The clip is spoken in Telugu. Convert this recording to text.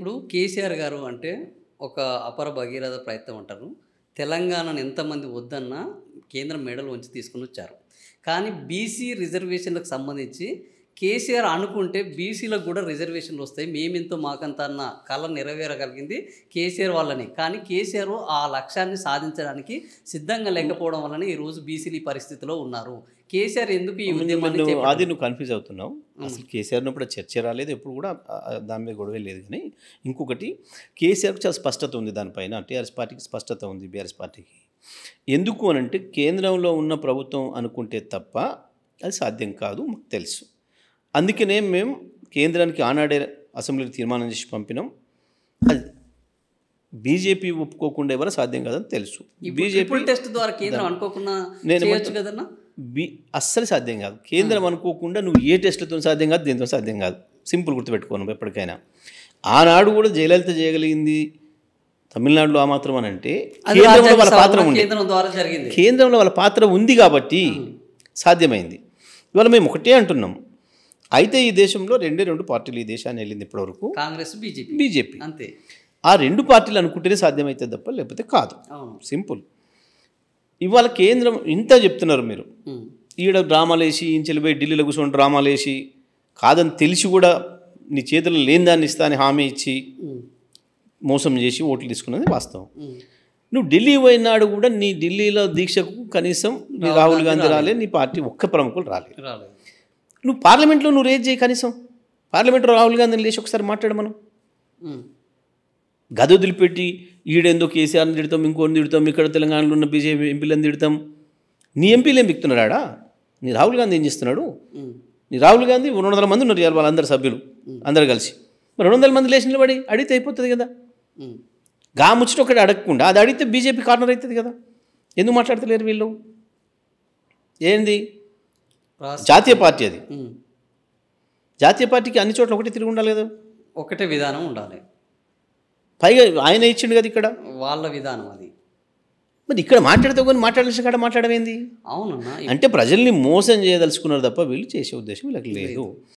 ఇప్పుడు కేసీఆర్ గారు అంటే ఒక అపర భగీరథ ప్రయత్నం అంటారు. తెలంగాణను ఎంతమంది వద్దన్నా కేంద్రం మెడలు వంచి తీసుకొని వచ్చారు. కానీ బీసీ రిజర్వేషన్లకు సంబంధించి కేసీఆర్ అనుకుంటే బీసీలకు కూడా రిజర్వేషన్లు వస్తాయి, మేమెంతో మాకంత అన్న కళ నెరవేరగలిగింది కేసీఆర్ వల్లనే. కానీ కేసీఆర్ ఆ లక్ష్యాన్ని సాధించడానికి సిద్ధంగా లేకపోవడం వల్లనే ఈరోజు బీసీలు ఈ పరిస్థితిలో ఉన్నారు. కేసీఆర్ ఎందుకు ఈ ఉద్యమాన్ని అది నువ్వు కన్ఫ్యూజ్ అవుతున్నావు. అసలు కేసీఆర్ ఇప్పుడు చర్చ రాలేదు, ఎప్పుడు కూడా దాని మీద గొడవే లేదు. కానీ ఇంకొకటి, కేసీఆర్కి చాలా స్పష్టత ఉంది దానిపైన. టీఆర్ఎస్ పార్టీకి స్పష్టత ఉంది, బీఆర్ఎస్ పార్టీకి. ఎందుకు అనంటే కేంద్రంలో ఉన్న ప్రభుత్వం అనుకుంటే తప్ప అది సాధ్యం కాదు, మాకు తెలుసు. అందుకనే మేము కేంద్రానికి ఆనాడే అసెంబ్లీకి తీర్మానం చేసి పంపినాం. అది బీజేపీ ఒప్పుకోకుండా ఎవరు సాధ్యం కాదని తెలుసు. బీజేపీ టెస్ట్ ద్వారా కేంద్రం అనుకోకుండా అస్సలు సాధ్యం కాదు. కేంద్రం అనుకోకుండా నువ్వు ఏ టెస్టులతో సాధ్యం కాదు, దేంతో సాధ్యం కాదు. సింపుల్ గుర్తుపెట్టుకోను ఎప్పటికైనా. ఆనాడు కూడా జయలలిత చేయగలిగింది తమిళనాడులో ఆ మాత్రం అని అంటే కేంద్రంలో వాళ్ళ పాత్ర ఉంది. కేంద్రంలో వాళ్ళ పాత్ర ఉంది కాబట్టి సాధ్యమైంది. ఇవాళ మేము ఒకటే అంటున్నాం. అయితే ఈ దేశంలో రెండు పార్టీలు ఈ దేశాన్ని వెళ్ళింది ఇప్పటివరకు, కాంగ్రెస్ బీజేపీ అంతే. ఆ రెండు పార్టీలు అనుకుంటేనే సాధ్యమవుతుంది తప్ప లేకపోతే కాదు. సింపుల్. ఇవాళ కేంద్రం ఇంత చెప్తున్నారు మీరు, ఈడ డ్రామాలు వేసి ఇంచెలు పోయి ఢిల్లీలో కూర్చొని డ్రామాలు వేసి కాదని తెలిసి కూడా నీ చేతుల్లో లేని దాన్ని ఇస్తా అని హామీ ఇచ్చి మోసం చేసి ఓట్లు తీసుకున్నది వాస్తవం. నువ్వు ఢిల్లీ పోయినాడు కూడా నీ ఢిల్లీలో దీక్షకు కనీసం నీ రాహుల్ గాంధీ రాలేదు, నీ పార్టీ ఒక్క ప్రముఖులు రాలేదు. నువ్వు పార్లమెంట్లో నువ్వు రేజ్ చేయి కనీసం. పార్లమెంట్లో రాహుల్ గాంధీని లేచి ఒకసారి మాట్లాడు. మనం గది వదిలిపెట్టి ఈడెందో కేసీఆర్ని తిడతాం, ఇంకోని తిడతాం, ఇక్కడ తెలంగాణలో ఉన్న బీజేపీ ఎంపీలను తిడతాం. నీ ఎంపీలు ఏం బిక్తున్నాడా? నీ రాహుల్ గాంధీ ఏం చేస్తున్నాడు? నీ రాహుల్ గాంధీ 200 మంది ఉన్నారు ఇవాళ, వాళ్ళందరూ సభ్యులు అందరు కలిసి. మరి 200 మంది లేచి నిలబడి అడిగితే అయిపోతుంది కదా. గా ముచ్చట ఒకటి అడగకుండా అది అడిగితే బీజేపీ కార్నర్ అవుతుంది కదా. ఎందుకు మాట్లాడతలేరు వీళ్ళు? ఏంది జాతీయ పార్టీ? అది జాతీయ పార్టీకి అన్ని చోట్ల ఒకటే తిరిగి ఉండాలి కదా, ఒకటే విధానం ఉండాలి. పైగా ఆయన ఇచ్చిండు కదా ఇక్కడ వాళ్ళ విధానం అది. మరి ఇక్కడ మాట్లాడితే కానీ మాట్లాడాల్సిన కాడ మాట్లాడమేంది? అవునన్నా, అంటే ప్రజల్ని మోసం చేయదలుచుకున్నారు తప్ప వీళ్ళు చేసే ఉద్దేశం వీళ్ళకి లేదు.